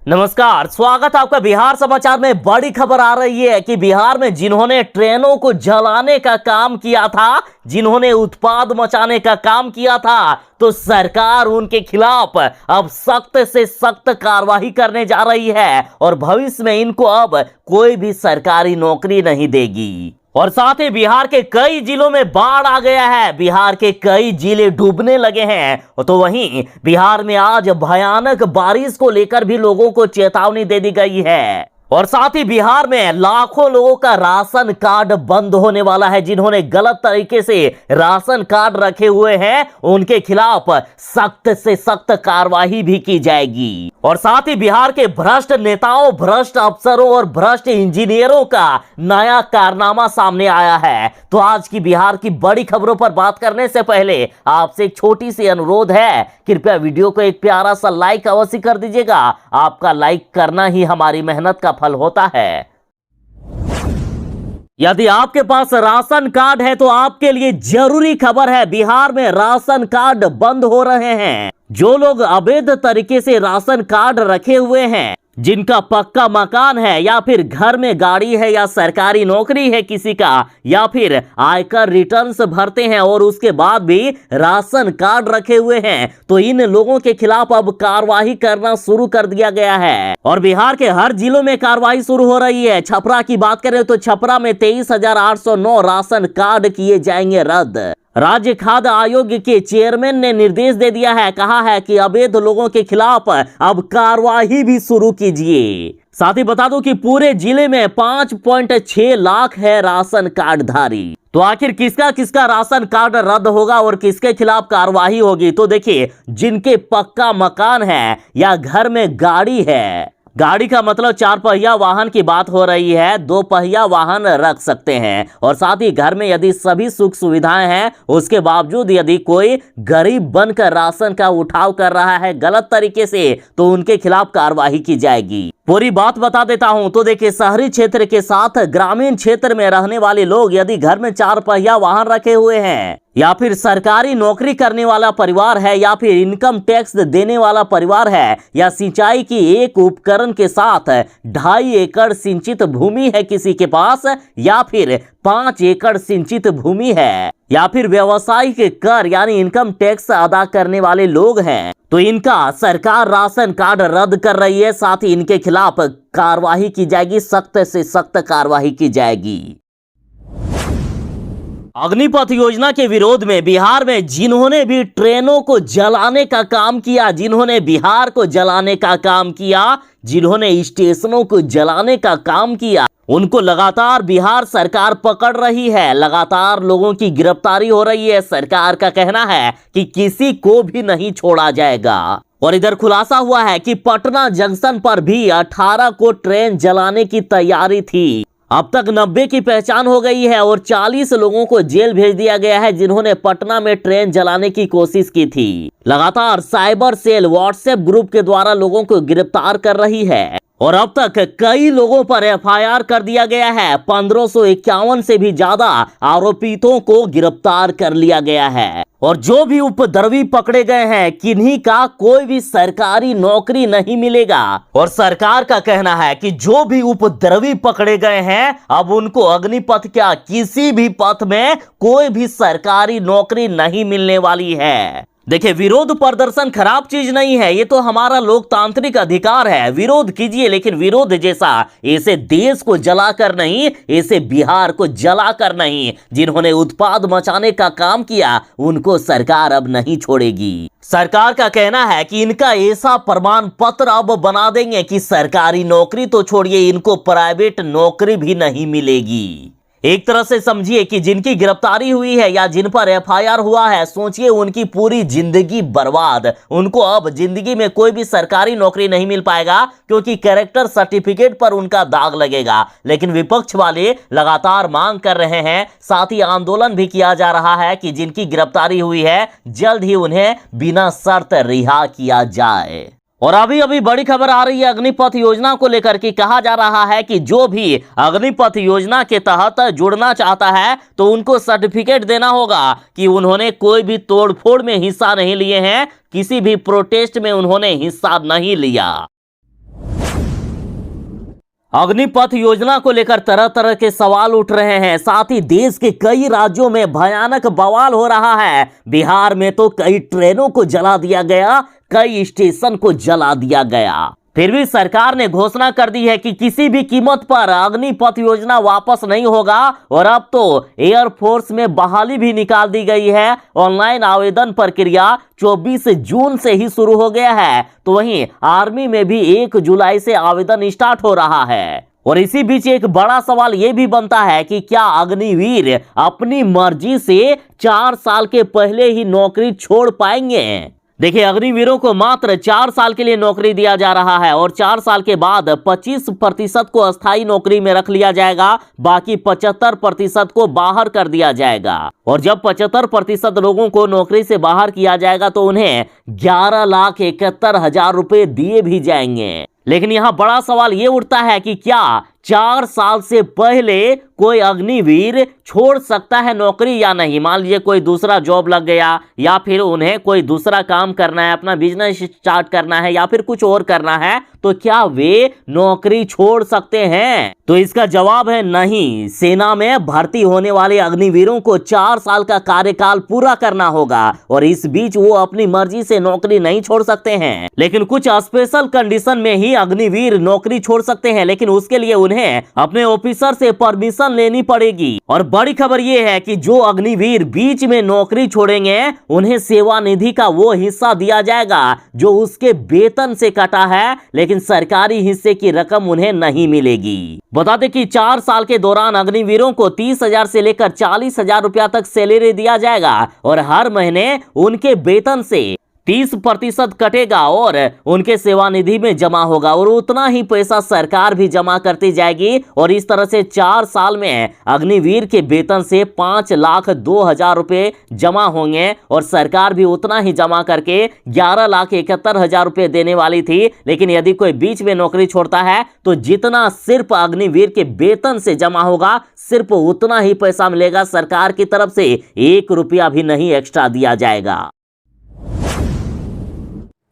नमस्कार, स्वागत है आपका बिहार समाचार में। बड़ी खबर आ रही है कि बिहार में जिन्होंने ट्रेनों को जलाने का काम किया था, जिन्होंने उत्पाद मचाने का काम किया था, तो सरकार उनके खिलाफ अब सख्त से सख्त कार्रवाई करने जा रही है और भविष्य में इनको अब कोई भी सरकारी नौकरी नहीं देगी। और साथ ही बिहार के कई जिलों में बाढ़ आ गया है, बिहार के कई जिले डूबने लगे हैं। तो वहीं बिहार में आज भयानक बारिश को लेकर भी लोगों को चेतावनी दे दी गई है। और साथ ही बिहार में लाखों लोगों का राशन कार्ड बंद होने वाला है। जिन्होंने गलत तरीके से राशन कार्ड रखे हुए हैं उनके खिलाफ सख्त से सख्त कार्रवाई भी की जाएगी। और साथ ही बिहार के भ्रष्ट नेताओं, भ्रष्ट अफसरों और भ्रष्ट इंजीनियरों का नया कारनामा सामने आया है। तो आज की बिहार की बड़ी खबरों पर बात करने से पहले आपसे एक छोटी सी अनुरोध है, कृपया वीडियो को एक प्यारा सा लाइक अवश्य कर दीजिएगा। आपका लाइक करना ही हमारी मेहनत का फल होता है। यदि आपके पास राशन कार्ड है तो आपके लिए जरूरी खबर है, बिहार में राशन कार्ड बंद हो रहे हैं। जो लोग अवैध तरीके से राशन कार्ड रखे हुए हैं, जिनका पक्का मकान है या फिर घर में गाड़ी है या सरकारी नौकरी है किसी का, या फिर आयकर रिटर्न्स भरते हैं और उसके बाद भी राशन कार्ड रखे हुए हैं, तो इन लोगों के खिलाफ अब कार्रवाई करना शुरू कर दिया गया है। और बिहार के हर जिलों में कार्रवाई शुरू हो रही है। छपरा की बात करें तो छपरा में 23,809 राशन कार्ड किए जाएंगे रद्द। राज्य खाद्य आयोग के चेयरमैन ने निर्देश दे दिया है, कहा है कि अवैध लोगों के खिलाफ अब कार्रवाई भी शुरू कीजिए। साथ ही बता दूं कि पूरे जिले में 5.6 लाख है राशन कार्डधारी। तो आखिर किसका किसका राशन कार्ड रद्द होगा और किसके खिलाफ कार्रवाई होगी? तो देखिए, जिनके पक्का मकान है या घर में गाड़ी है, गाड़ी का मतलब 4 पहिया वाहन की बात हो रही है, 2 पहिया वाहन रख सकते हैं। और साथ ही घर में यदि सभी सुख सुविधाएं हैं, उसके बावजूद यदि कोई गरीब बनकर राशन का उठाव कर रहा है गलत तरीके से, तो उनके खिलाफ कार्रवाई की जाएगी। पूरी बात बता देता हूं। तो देखिए, शहरी क्षेत्र के साथ ग्रामीण क्षेत्र में रहने वाले लोग यदि घर में 4 पहिया वाहन रखे हुए हैं, या फिर सरकारी नौकरी करने वाला परिवार है, या फिर इनकम टैक्स देने वाला परिवार है, या सिंचाई की एक उपकरण के साथ 2.5 एकड़ सिंचित भूमि है किसी के पास, या फिर 5 एकड़ सिंचित भूमि है, या फिर व्यवसायिक कर यानी इनकम टैक्स अदा करने वाले लोग हैं, तो इनका सरकार राशन कार्ड रद्द कर रही है। साथ ही इनके खिलाफ कार्रवाई की जाएगी, सख्त से सख्त कार्रवाई की जाएगी। अग्निपथ योजना के विरोध में बिहार में जिन्होंने भी ट्रेनों को जलाने का काम किया, जिन्होंने बिहार को जलाने का काम किया, जिन्होंने स्टेशनों को जलाने का काम किया, उनको लगातार बिहार सरकार पकड़ रही है, लगातार लोगों की गिरफ्तारी हो रही है। सरकार का कहना है कि किसी को भी नहीं छोड़ा जाएगा। और इधर खुलासा हुआ है कि पटना जंक्शन पर भी 18 को ट्रेन जलाने की तैयारी थी। अब तक 90 की पहचान हो गई है और 40 लोगों को जेल भेज दिया गया है, जिन्होंने पटना में ट्रेन जलाने की कोशिश की थी। लगातार साइबर सेल व्हाट्सएप ग्रुप के द्वारा लोगों को गिरफ्तार कर रही है और अब तक कई लोगों पर एफआईआर कर दिया गया है। 1551 से भी ज्यादा आरोपितों को गिरफ्तार कर लिया गया है। और जो भी उपद्रवी पकड़े गए हैं, किन्हीं का कोई भी सरकारी नौकरी नहीं मिलेगा। और सरकार का कहना है कि जो भी उपद्रवी पकड़े गए हैं, अब उनको अग्निपथ क्या किसी भी पथ में कोई भी सरकारी नौकरी नहीं मिलने वाली है। देखिए, विरोध प्रदर्शन खराब चीज नहीं है, ये तो हमारा लोकतांत्रिक अधिकार है। विरोध कीजिए, लेकिन विरोध जैसा ऐसे देश को जलाकर नहीं, ऐसे बिहार को जलाकर नहीं। जिन्होंने उत्पाद मचाने का काम किया उनको सरकार अब नहीं छोड़ेगी। सरकार का कहना है कि इनका ऐसा प्रमाण पत्र अब बना देंगे कि सरकारी नौकरी तो छोड़िए, इनको प्राइवेट नौकरी भी नहीं मिलेगी। एक तरह से समझिए कि जिनकी गिरफ्तारी हुई है या जिन पर एफआईआर हुआ है, सोचिए उनकी पूरी जिंदगी बर्बाद। उनको अब जिंदगी में कोई भी सरकारी नौकरी नहीं मिल पाएगा, क्योंकि कैरेक्टर सर्टिफिकेट पर उनका दाग लगेगा। लेकिन विपक्ष वाले लगातार मांग कर रहे हैं, साथ ही आंदोलन भी किया जा रहा है कि जिनकी गिरफ्तारी हुई है जल्द ही उन्हें बिना शर्त रिहा किया जाए। और अभी अभी बड़ी खबर आ रही है अग्निपथ योजना को लेकर के। कहा जा रहा है कि जो भी अग्निपथ योजना के तहत जुड़ना चाहता है तो उनको सर्टिफिकेट देना होगा कि उन्होंने कोई भी तोड़फोड़ में हिस्सा नहीं लिए हैं, किसी भी प्रोटेस्ट में उन्होंने हिस्सा नहीं लिया। अग्निपथ योजना को लेकर तरह तरह के सवाल उठ रहे हैं। साथ ही देश के कई राज्यों में भयानक बवाल हो रहा है। बिहार में तो कई ट्रेनों को जला दिया गया, कई स्टेशन को जला दिया गया। फिर भी सरकार ने घोषणा कर दी है कि किसी भी कीमत पर अग्निपथ योजना वापस नहीं होगा और अब तो एयरफोर्स में बहाली भी निकाल दी गई है। ऑनलाइन आवेदन प्रक्रिया 24 जून से ही शुरू हो गया है, तो वहीं आर्मी में भी 1 जुलाई से आवेदन स्टार्ट हो रहा है। और इसी बीच एक बड़ा सवाल यह भी बनता है कि क्या अग्निवीर अपनी मर्जी से 4 साल के पहले ही नौकरी छोड़ पाएंगे? देखिए, अग्निवीरों को मात्र 4 साल के लिए नौकरी दिया जा रहा है और 4 साल के बाद 25% को अस्थायी नौकरी में रख लिया जाएगा, बाकी 75% को बाहर कर दिया जाएगा। और जब 75% लोगों को नौकरी से बाहर किया जाएगा तो उन्हें 11,71,000 रुपए दिए भी जाएंगे। लेकिन यहाँ बड़ा सवाल ये उठता है कि क्या 4 साल से पहले कोई अग्निवीर छोड़ सकता है नौकरी या नहीं? मान लीजिए कोई दूसरा जॉब लग गया या फिर उन्हें कोई दूसरा काम करना है, अपना बिजनेस स्टार्ट करना है या फिर कुछ और करना है, तो क्या वे नौकरी छोड़ सकते हैं? तो इसका जवाब है नहीं। सेना में भर्ती होने वाले अग्निवीरों को 4 साल का कार्यकाल पूरा करना होगा और इस बीच वो अपनी मर्जी से नौकरी नहीं छोड़ सकते हैं। लेकिन कुछ स्पेशल कंडीशन में ही अग्निवीर नौकरी छोड़ सकते हैं, लेकिन उसके लिए उन्हें अपने ऑफिसर से परमिशन लेनी पड़ेगी। और बड़ी खबर यह है कि जो अग्निवीर बीच में नौकरी छोड़ेंगे उन्हें सेवानिधि का वो हिस्सा दिया जाएगा जो उसके वेतन से कटा है, लेकिन सरकारी हिस्से की रकम उन्हें नहीं मिलेगी। बता दें कि 4 साल के दौरान अग्निवीरों को 30,000 से लेकर 40,000 रुपया तक सैलरी दिया जाएगा और हर महीने उनके वेतन से 30% कटेगा और उनके सेवानिधि में जमा होगा और उतना ही पैसा सरकार भी जमा करती जाएगी। और इस तरह से 4 साल में अग्निवीर के वेतन से 5,02,000 रुपए जमा होंगे और सरकार भी उतना ही जमा करके 11,71,000 रुपए देने वाली थी। लेकिन यदि कोई बीच में नौकरी छोड़ता है तो जितना सिर्फ अग्निवीर के वेतन से जमा होगा सिर्फ उतना ही पैसा मिलेगा, सरकार की तरफ से 1 रुपया भी नहीं एक्स्ट्रा दिया जाएगा।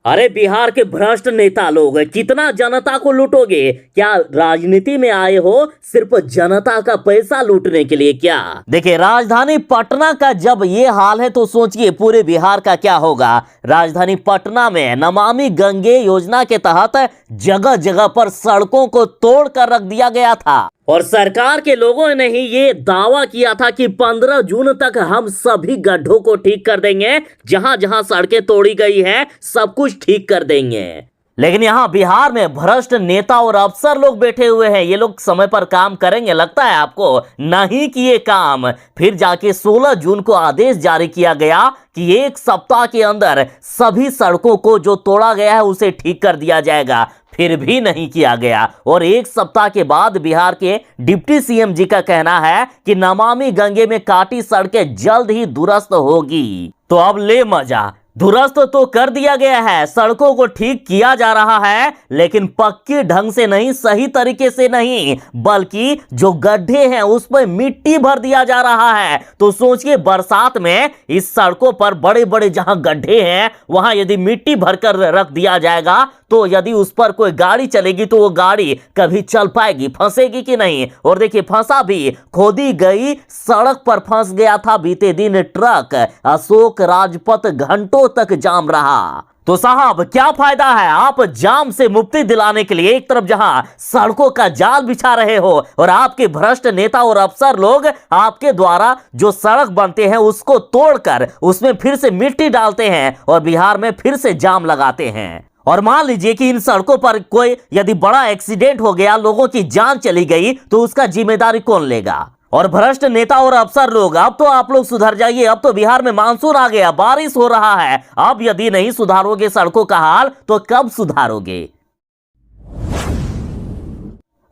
अरे बिहार के भ्रष्ट नेता लोग, कितना जनता को लूटोगे? क्या राजनीति में आए हो सिर्फ जनता का पैसा लूटने के लिए क्या? देखिए, राजधानी पटना का जब ये हाल है तो सोचिए पूरे बिहार का क्या होगा। राजधानी पटना में नमामि गंगे योजना के तहत जगह जगह पर सड़कों को तोड़कर रख दिया गया था और सरकार के लोगों ने ही ये दावा किया था कि 15 जून तक हम सभी गड्ढों को ठीक कर देंगे, जहां जहां सड़कें तोड़ी गई है सब कुछ ठीक कर देंगे। लेकिन यहाँ बिहार में भ्रष्ट नेता और अफसर लोग बैठे हुए हैं। ये लोग समय पर काम करेंगे लगता है आपको? नहीं किए काम। फिर जाके 16 जून को आदेश जारी किया गया कि 1 सप्ताह के अंदर सभी सड़कों को जो तोड़ा गया है उसे ठीक कर दिया जाएगा। फिर भी नहीं किया गया और 1 सप्ताह के बाद बिहार के डिप्टी सीएम जी का कहना है कि नमामि गंगे में काटी सड़कें जल्द ही दुरुस्त होगी। तो अब ले मजा, दुरुस्त तो कर दिया गया है, सड़कों को ठीक किया जा रहा है, लेकिन पक्की ढंग से नहीं, सही तरीके से नहीं, बल्कि जो गड्ढे हैं उस पर मिट्टी भर दिया जा रहा है। तो सोचिए बरसात में इस सड़कों पर बड़े बड़े जहां गड्ढे हैं वहां यदि मिट्टी भरकर रख दिया जाएगा तो यदि उस पर कोई गाड़ी चलेगी तो वो गाड़ी कभी चल पाएगी? फंसेगी कि नहीं? और देखिए, फंसा भी, खोदी गई सड़क पर फंस गया था बीते दिन ट्रक। अशोक राजपथ घंटों तक जाम रहा। तो साहब क्या फायदा है आप जाम से मुक्ति दिलाने के लिए एक तरफ जहां सड़कों का जाल बिछा रहे हो और आपके भ्रष्ट नेता और अफसर लोग आपके द्वारा जो सड़क बनते हैं उसको तोड़कर उसमें फिर से मिट्टी डालते हैं और बिहार में फिर से जाम लगाते हैं। और मान लीजिए कि इन सड़कों पर कोई यदि बड़ा एक्सीडेंट हो गया, लोगों की जान चली गई, तो उसका जिम्मेदारी कौन लेगा? और भ्रष्ट नेता और अफसर लोग, अब तो आप लोग सुधर जाइए। अब तो बिहार में मानसून आ गया, बारिश हो रहा है। अब यदि नहीं सुधारोगे सड़कों का हाल तो कब सुधारोगे?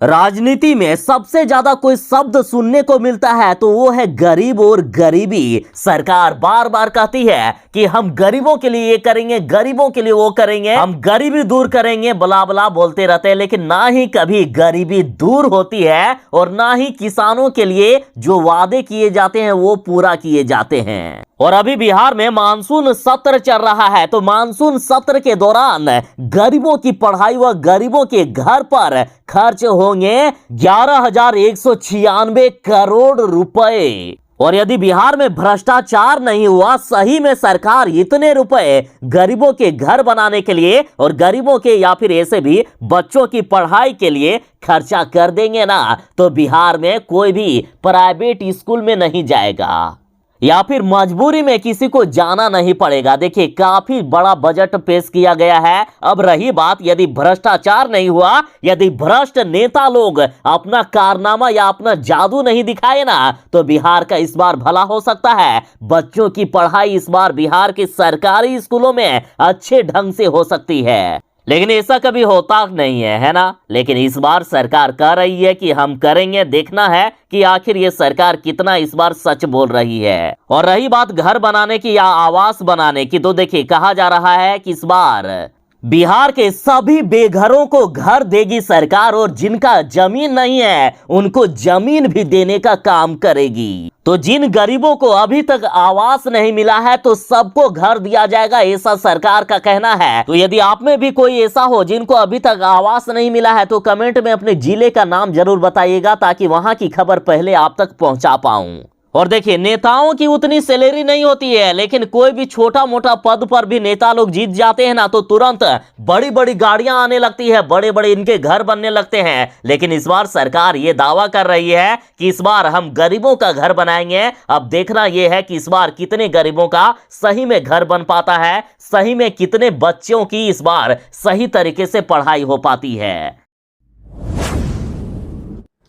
राजनीति में सबसे ज्यादा कोई शब्द सुनने को मिलता है तो वो है गरीब और गरीबी। सरकार बार बार कहती है कि हम गरीबों के लिए ये करेंगे, गरीबों के लिए वो करेंगे, हम गरीबी दूर करेंगे, बला बला बोलते रहते हैं। लेकिन ना ही कभी गरीबी दूर होती है और ना ही किसानों के लिए जो वादे किए जाते हैं वो पूरा किए जाते हैं। और अभी बिहार में मानसून सत्र चल रहा है, तो मानसून सत्र के दौरान गरीबों की पढ़ाई व गरीबों के घर पर खर्च होंगे 11,196 करोड़ रुपए। और यदि बिहार में भ्रष्टाचार नहीं हुआ, सही में सरकार इतने रुपए गरीबों के घर बनाने के लिए और गरीबों के या फिर ऐसे भी बच्चों की पढ़ाई के लिए खर्चा कर देंगे ना, तो बिहार में कोई भी प्राइवेट स्कूल में नहीं जाएगा या फिर मजबूरी में किसी को जाना नहीं पड़ेगा। देखिए, काफी बड़ा बजट पेश किया गया है। अब रही बात, यदि भ्रष्टाचार नहीं हुआ, यदि भ्रष्ट नेता लोग अपना कारनामा या अपना जादू नहीं दिखाए ना, तो बिहार का इस बार भला हो सकता है। बच्चों की पढ़ाई इस बार बिहार के सरकारी स्कूलों में अच्छे ढंग से हो सकती है, लेकिन ऐसा कभी होता नहीं है ना। लेकिन इस बार सरकार कह रही है कि हम करेंगे। देखना है कि आखिर ये सरकार कितना इस बार सच बोल रही है। और रही बात घर बनाने की या आवास बनाने की, तो देखिए, कहा जा रहा है कि इस बार बिहार के सभी बेघरों को घर देगी सरकार, और जिनका जमीन नहीं है उनको जमीन भी देने का काम करेगी। तो जिन गरीबों को अभी तक आवास नहीं मिला है, तो सबको घर दिया जाएगा, ऐसा सरकार का कहना है। तो यदि आप में भी कोई ऐसा हो जिनको अभी तक आवास नहीं मिला है, तो कमेंट में अपने जिले का नाम जरूर बताइएगा, ताकि वहां की खबर पहले आप तक पहुंचा पाऊं। और देखिए, नेताओं की उतनी सैलरी नहीं होती है, लेकिन कोई भी छोटा मोटा पद पर भी नेता लोग जीत जाते हैं ना, तो तुरंत बड़ी बड़ी गाड़ियां आने लगती है, बड़े बड़े इनके घर बनने लगते हैं। लेकिन इस बार सरकार ये दावा कर रही है कि इस बार हम गरीबों का घर बनाएंगे। अब देखना यह है कि इस बार कितने गरीबों का सही में घर बन पाता है, सही में कितने बच्चों की इस बार सही तरीके से पढ़ाई हो पाती है।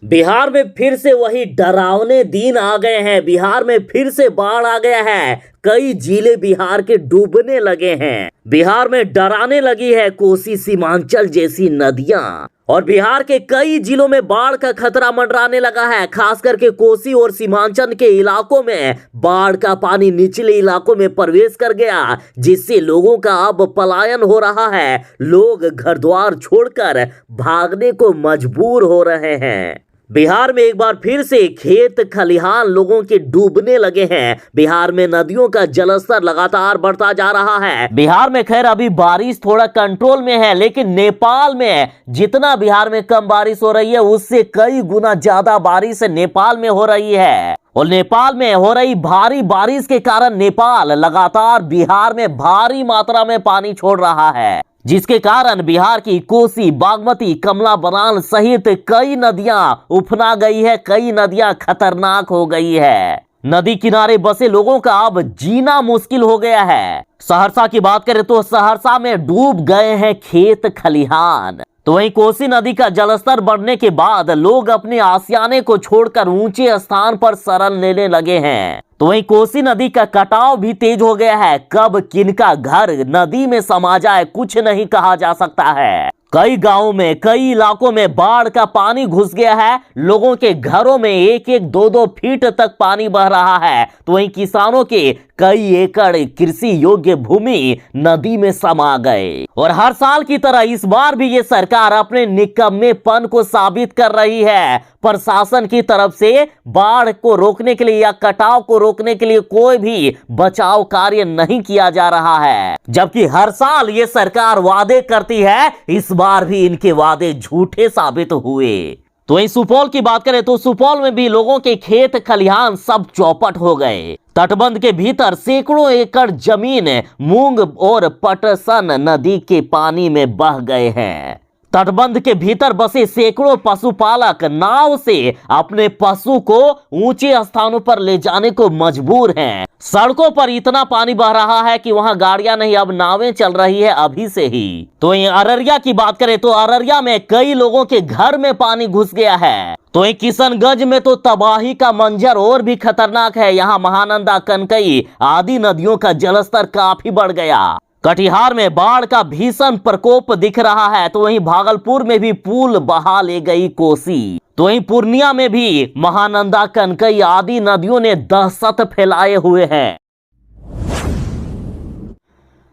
बिहार में फिर से वही डरावने दिन आ गए हैं। बिहार में फिर से बाढ़ आ गया है। कई जिले बिहार के डूबने लगे हैं। बिहार में डराने लगी है कोसी सीमांचल जैसी नदियां, और बिहार के कई जिलों में बाढ़ का खतरा मंडराने लगा है। खास करके कोसी और सीमांचल के इलाकों में बाढ़ का पानी निचले इलाकों में प्रवेश कर गया, जिससे लोगों का अब पलायन हो रहा है। लोग घर द्वार छोड़कर भागने को मजबूर हो रहे हैं। बिहार में एक बार फिर से खेत खलिहान लोगों के डूबने लगे हैं। बिहार में नदियों का जलस्तर लगातार बढ़ता जा रहा है। बिहार में खैर अभी बारिश थोड़ा कंट्रोल में है, लेकिन नेपाल में जितना बिहार में कम बारिश हो रही है, उससे कई गुना ज्यादा बारिश नेपाल में हो रही है। और नेपाल में हो रही भारी बारिश के कारण नेपाल लगातार बिहार में भारी मात्रा में पानी छोड़ रहा है, जिसके कारण बिहार की कोसी, बागमती, कमला बलान सहित कई नदियां उफना गई है। कई नदियां खतरनाक हो गई है। नदी किनारे बसे लोगों का अब जीना मुश्किल हो गया है। सहरसा की बात करें तो सहरसा में डूब गए हैं खेत खलिहान। तो वहीं कोसी नदी का जलस्तर बढ़ने के बाद लोग अपने आशियाने को छोड़कर ऊंचे स्थान पर शरण लेने लगे हैं। तो वहीं कोसी नदी का कटाव भी तेज हो गया है। कब किनका घर नदी में समा जाए कुछ नहीं कहा जा सकता है। कई गांवों में, कई इलाकों में बाढ़ का पानी घुस गया है। लोगों के घरों में 1-1, 2-2 फीट तक पानी बह रहा है। तो वहीं किसानों के कई एकड़ कृषि योग्य भूमि नदी में समा गए। और हर साल की तरह इस बार भी ये सरकार अपने निकम्मेपन को साबित कर रही है। प्रशासन की तरफ से बाढ़ को रोकने के लिए या कटाव को रोकने के लिए कोई भी बचाव कार्य नहीं किया जा रहा है, जबकि हर साल ये सरकार वादे करती है। इस बार भी इनके वादे झूठे साबित हुए। तो वहीं सुपौल की बात करें तो सुपौल में भी लोगों के खेत खलिहान सब चौपट हो गए। तटबंध के भीतर सैकड़ों एकड़ जमीन मूंग और पटसन नदी के पानी में बह गए हैं। तटबंध के भीतर बसे सैकड़ों पशुपालक नाव से अपने पशु को ऊंचे स्थानों पर ले जाने को मजबूर हैं। सड़कों पर इतना पानी बह रहा है कि वहां गाड़ियां नहीं, अब नावें चल रही है अभी से ही। तो ये अररिया की बात करें तो अररिया में कई लोगों के घर में पानी घुस गया है। तो ये किशनगंज में तो तबाही का मंजर और भी खतरनाक है। यहाँ महानंदा, कनकई आदि नदियों का जलस्तर काफी बढ़ गया। कटिहार में बाढ़ का भीषण प्रकोप दिख रहा है। तो वहीं भागलपुर में भी पुल बहा ले गई कोसी। तो वहीं पूर्णिया में भी महानंदा, कनकई आदि नदियों ने दहशत फैलाए हुए हैं।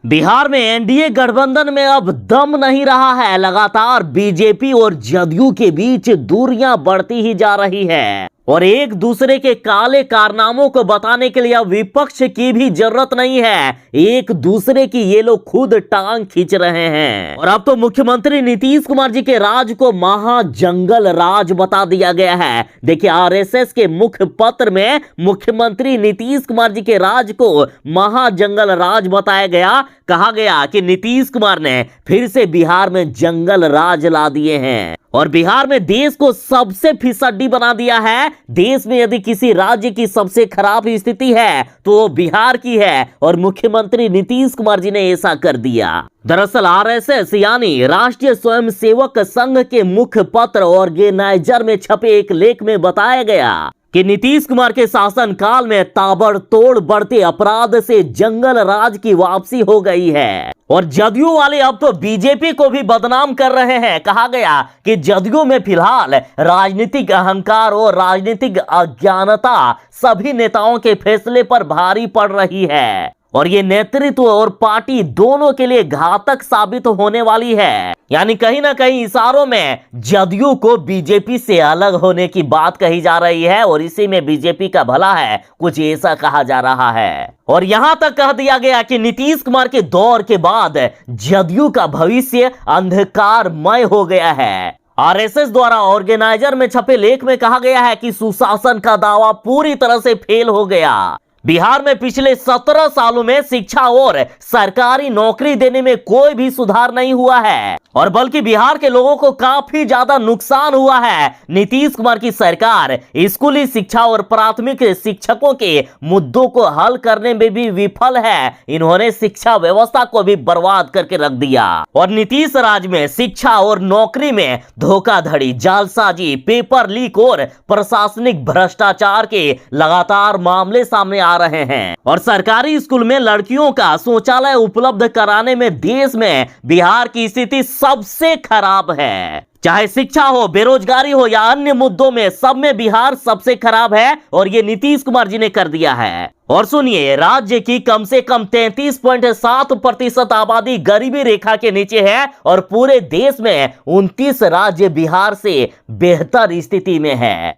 बिहार में एनडीए गठबंधन में अब दम नहीं रहा है। लगातार बीजेपी और जदयू के बीच दूरियां बढ़ती ही जा रही है। और एक दूसरे के काले कारनामों को बताने के लिए अब विपक्ष की भी जरूरत नहीं है, एक दूसरे की ये लोग खुद टांग खींच रहे हैं। और अब तो मुख्यमंत्री नीतीश कुमार जी के राज को महाजंगल राज बता दिया गया है। देखिए, आरएसएस के मुख्य पत्र में मुख्यमंत्री नीतीश कुमार जी के राज को महाजंगल राज बताया गया। कहा गया कि नीतीश कुमार ने फिर से बिहार में जंगल राज ला दिए हैं और बिहार में देश को सबसे फिसड्डी बना दिया है। देश में यदि किसी राज्य की सबसे खराब स्थिति है तो वो बिहार की है और मुख्यमंत्री नीतीश कुमार जी ने ऐसा कर दिया। दरअसल आरएसएस यानी राष्ट्रीय स्वयंसेवक संघ के मुख्य पत्र ऑर्गेनाइजर में छपे एक लेख में बताया गया कि नीतीश कुमार के शासनकाल में ताबड़तोड़ बढ़ते अपराध से जंगल राज की वापसी हो गई है और जदयू वाले अब तो बीजेपी को भी बदनाम कर रहे हैं। कहा गया कि जदयू में फिलहाल राजनीतिक अहंकार और राजनीतिक अज्ञानता सभी नेताओं के फैसले पर भारी पड़ रही है और ये नेतृत्व और पार्टी दोनों के लिए घातक साबित होने वाली है। यानी कहीं ना कहीं इशारों में जदयू को बीजेपी से अलग होने की बात कही जा रही है और इसी में बीजेपी का भला है, कुछ ऐसा कहा जा रहा है। और यहां तक कह दिया गया कि नीतीश कुमार के दौर के बाद जदयू का भविष्य अंधकारमय हो गया है। आरएसएस द्वारा ऑर्गेनाइजर में छपे लेख में कहा गया है कि सुशासन का दावा पूरी तरह से फेल हो गया। बिहार में पिछले 17 सालों में शिक्षा और सरकारी नौकरी देने में कोई भी सुधार नहीं हुआ है और बल्कि बिहार के लोगों को काफी ज्यादा नुकसान हुआ है। नीतीश कुमार की सरकार स्कूली शिक्षा और प्राथमिक शिक्षकों के मुद्दों को हल करने में भी विफल है। इन्होंने शिक्षा व्यवस्था को भी बर्बाद करके रख दिया और नीतीश राज में शिक्षा और नौकरी में धोखाधड़ी, जालसाजी, पेपर लीक और प्रशासनिक भ्रष्टाचार के लगातार मामले सामने आ रहे हैं और सरकारी स्कूल में लड़कियों का शौचालय उपलब्ध कराने में देश में बिहार की स्थिति सबसे खराब है। चाहे शिक्षा हो, बेरोजगारी हो या अन्य मुद्दों में, सब में बिहार सबसे खराब है और ये नीतीश कुमार जी ने कर दिया है। और सुनिए, राज्य की कम से कम 33.7% आबादी गरीबी रेखा के नीचे है और पूरे देश में 29 राज्य बिहार से बेहतर स्थिति में है।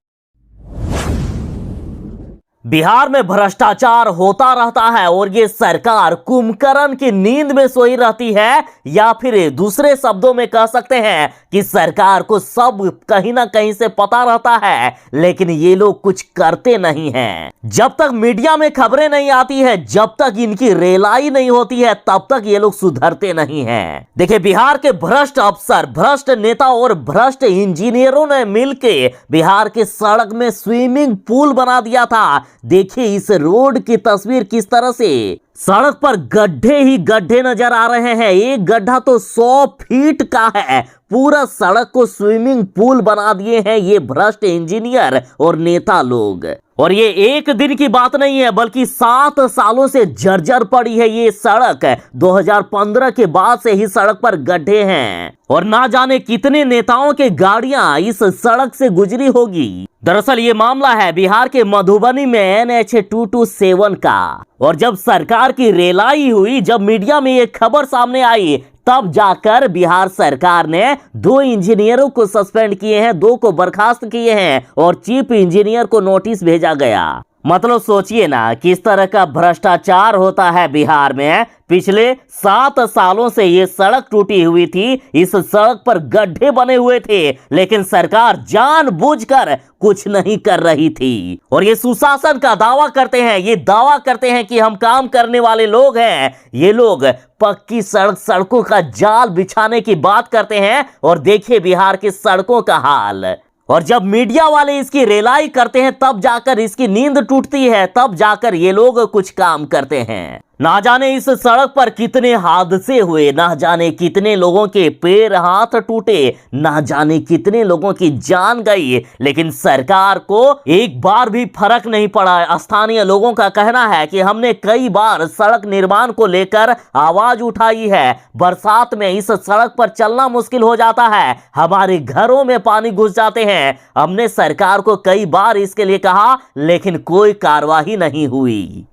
बिहार में भ्रष्टाचार होता रहता है और ये सरकार कुंभकर्ण की नींद में सोई रहती है, या फिर दूसरे शब्दों में कह सकते हैं कि सरकार को सब कहीं ना कहीं से पता रहता है, लेकिन ये लोग कुछ करते नहीं हैं। जब तक मीडिया में खबरें नहीं आती है, जब तक इनकी रेलाई नहीं होती है, तब तक ये लोग सुधरते नहीं हैं। देखिए, बिहार के भ्रष्ट अफसर, भ्रष्ट नेता और भ्रष्ट इंजीनियरों ने मिलकर बिहार के सड़क में स्विमिंग पूल बना दिया था। देखिए इस रोड की तस्वीर किस तरह से सड़क पर गड्ढे ही गड्ढे नजर आ रहे हैं। एक गड्ढा तो 100 फीट का है। पूरा सड़क को स्विमिंग पूल बना दिए हैं ये भ्रष्ट इंजीनियर और नेता लोग। और ये एक दिन की बात नहीं है, बल्कि 7 सालों से जर्जर पड़ी है ये सड़क। 2015 के बाद से ही सड़क पर गड्ढे हैं और ना जाने कितने नेताओं के गाड़ियां इस सड़क से गुजरी होगी। दरअसल ये मामला है बिहार के मधुबनी में NH 227 का। और जब सरकार की रेलाई हुई, जब मीडिया में ये खबर सामने आई, तब जाकर बिहार सरकार ने 2 इंजीनियरों को सस्पेंड किए हैं, 2 को बर्खास्त किए हैं और चीफ इंजीनियर को नोटिस भेजा गया। मतलब सोचिए ना किस तरह का भ्रष्टाचार होता है बिहार में। पिछले 7 सालों से ये सड़क टूटी हुई थी, इस सड़क पर गड्ढे बने हुए थे, लेकिन सरकार जानबूझकर कुछ नहीं कर रही थी। और ये सुशासन का दावा करते हैं, ये दावा करते हैं कि हम काम करने वाले लोग हैं। ये लोग पक्की सड़कों का जाल बिछाने की बात करते हैं और देखिए बिहार की सड़कों का हाल। और जब मीडिया वाले इसकी रेलाई करते हैं, तब जाकर इसकी नींद टूटती है, तब जाकर ये लोग कुछ काम करते हैं। ना जाने इस सड़क पर कितने हादसे हुए, ना जाने कितने लोगों के पैर हाथ टूटे, ना जाने कितने लोगों की जान गई, लेकिन सरकार को एक बार भी फर्क नहीं पड़ा। स्थानीय लोगों का कहना है कि हमने कई बार सड़क निर्माण को लेकर आवाज उठाई है। बरसात में इस सड़क पर चलना मुश्किल हो जाता है, हमारे घरों में पानी घुस जाते हैं। हमने सरकार को कई बार इसके लिए कहा, लेकिन कोई कार्रवाई नहीं हुई।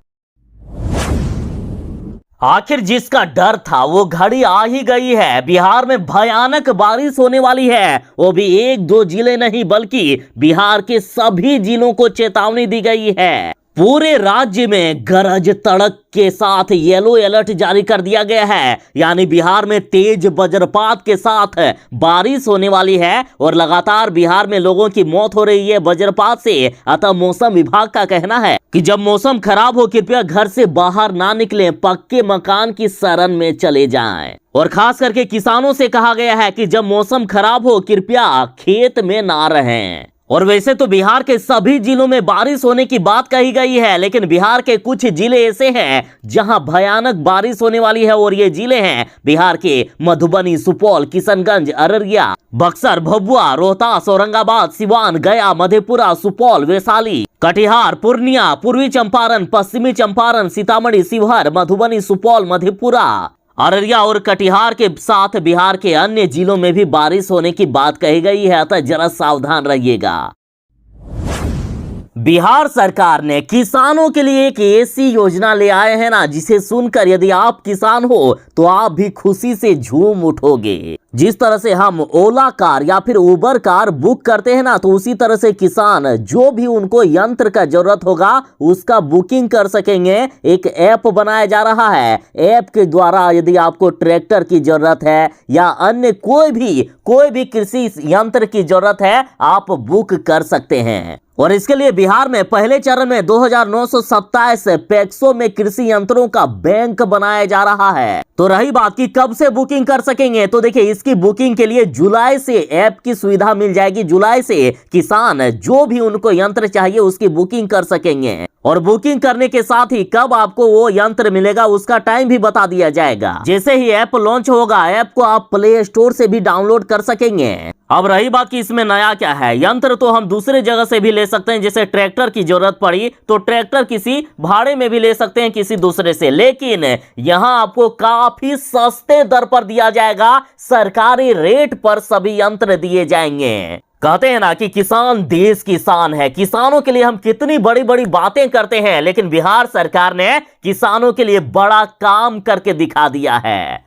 आखिर जिसका डर था वो घड़ी आ ही गई है। बिहार में भयानक बारिश होने वाली है, वो भी एक दो जिले नहीं बल्कि बिहार के सभी जिलों को चेतावनी दी गई है। पूरे राज्य में गरज तड़क के साथ येलो अलर्ट जारी कर दिया गया है, यानी बिहार में तेज वज्रपात के साथ बारिश होने वाली है और लगातार बिहार में लोगों की मौत हो रही है वज्रपात से। अतः मौसम विभाग का कहना है कि जब मौसम खराब हो कृपया घर से बाहर ना निकलें, पक्के मकान की शरण में चले जाएं। और खास करके किसानों से कहा गया है कि जब मौसम खराब हो कृपया खेत में ना रहें। और वैसे तो बिहार के सभी जिलों में बारिश होने की बात कही गई है, लेकिन बिहार के कुछ जिले ऐसे हैं जहां भयानक बारिश होने वाली है और ये जिले हैं बिहार के मधुबनी, सुपौल, किशनगंज, अररिया, बक्सर, भभुआ, रोहतास, औरंगाबाद, सिवान, गया, मधेपुरा, सुपौल, वैशाली, कटिहार, पूर्णिया, पूर्वी चंपारण, पश्चिमी चंपारण, सीतामढ़ी, शिवहर, मधुबनी, सुपौल, मधेपुरा, अररिया और कटिहार के साथ बिहार के अन्य जिलों में भी बारिश होने की बात कही गई है। अतः जरा सावधान रहिएगा। बिहार सरकार ने किसानों के लिए एक ऐसी योजना ले आए हैं ना, जिसे सुनकर यदि आप किसान हो तो आप भी खुशी से झूम उठोगे। जिस तरह से हम ओला कार या फिर उबर कार बुक करते हैं ना, तो उसी तरह से किसान जो भी उनको यंत्र का जरूरत होगा उसका बुकिंग कर सकेंगे। एक ऐप बनाया जा रहा है, ऐप के द्वारा यदि आपको ट्रैक्टर की जरूरत है या अन्य कोई भी कृषि यंत्र की जरूरत है, आप बुक कर सकते हैं। और इसके लिए बिहार में पहले चरण में 2927 पैक्सों में कृषि यंत्रों का बैंक बनाया जा रहा है। तो रही बात की कब से बुकिंग कर सकेंगे, तो देखिए इसकी बुकिंग के लिए जुलाई से ऐप की सुविधा मिल जाएगी। जुलाई से किसान जो भी उनको यंत्र चाहिए उसकी बुकिंग कर सकेंगे और बुकिंग करने के साथ ही कब आपको वो यंत्र मिलेगा उसका टाइम भी बता दिया जाएगा। जैसे ही ऐप लॉन्च होगा, ऐप को आप प्ले स्टोर से भी डाउनलोड कर सकेंगे। अब रही बात कि इसमें नया क्या है, यंत्र तो हम दूसरे जगह से भी ले सकते हैं। जैसे ट्रैक्टर की जरूरत पड़ी तो ट्रैक्टर किसी भाड़े में भी ले सकते हैं किसी दूसरे से, लेकिन यहां आपको काफी सस्ते दर पर दिया जाएगा। सरकारी रेट पर सभी यंत्र दिए जाएंगे। कहते हैं ना कि किसान देश की शान है। किसानों के लिए हम कितनी बड़ी बड़ी बातें करते हैं, लेकिन बिहार सरकार ने किसानों के लिए बड़ा काम करके दिखा दिया है।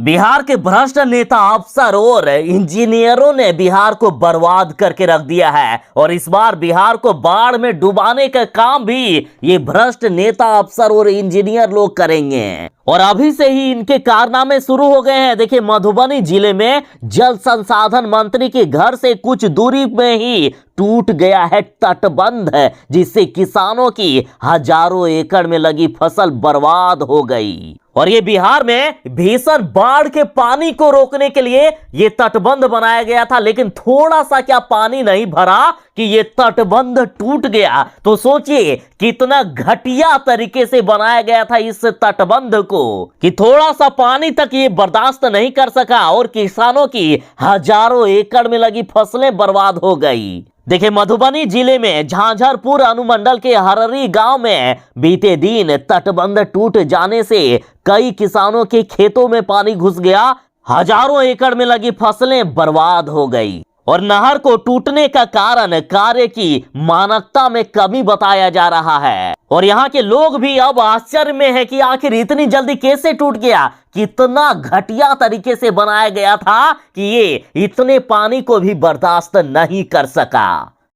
बिहार के भ्रष्ट नेता, अफसर और इंजीनियरों ने बिहार को बर्बाद करके रख दिया है और इस बार बिहार को बाढ़ में डुबाने का काम भी ये भ्रष्ट नेता, अफसर और इंजीनियर लोग करेंगे। और अभी से ही इनके कारनामे शुरू हो गए हैं। देखिए मधुबनी जिले में जल संसाधन मंत्री के घर से कुछ दूरी में ही टूट गया है तटबंध, जिससे किसानों की हजारों एकड़ में लगी फसल बर्बाद हो गई। और ये बिहार में भीषण बाढ़ के पानी को रोकने के लिए ये तटबंध बनाया गया था, लेकिन थोड़ा सा क्या पानी नहीं भरा कि ये तटबंध टूट गया। तो सोचिए कितना घटिया तरीके से बनाया गया था इस तटबंध को कि थोड़ा सा पानी तक ये बर्दाश्त नहीं कर सका और किसानों की हजारों एकड़ में लगी फसलें बर्बाद हो गई। देखिए मधुबनी जिले में झांझरपुर अनुमंडल के हररी गांव में बीते दिन तटबंध टूट जाने से कई किसानों के खेतों में पानी घुस गया, हजारों एकड़ में लगी फसलें बर्बाद हो गई। और नहर को टूटने का कारण कार्य की मानकता में कमी बताया जा रहा है। और यहाँ के लोग भी अब आश्चर्य में है कि आखिर इतनी जल्दी कैसे टूट गया। कितना घटिया तरीके से बनाया गया था कि ये इतने पानी को भी बर्दाश्त नहीं कर सका।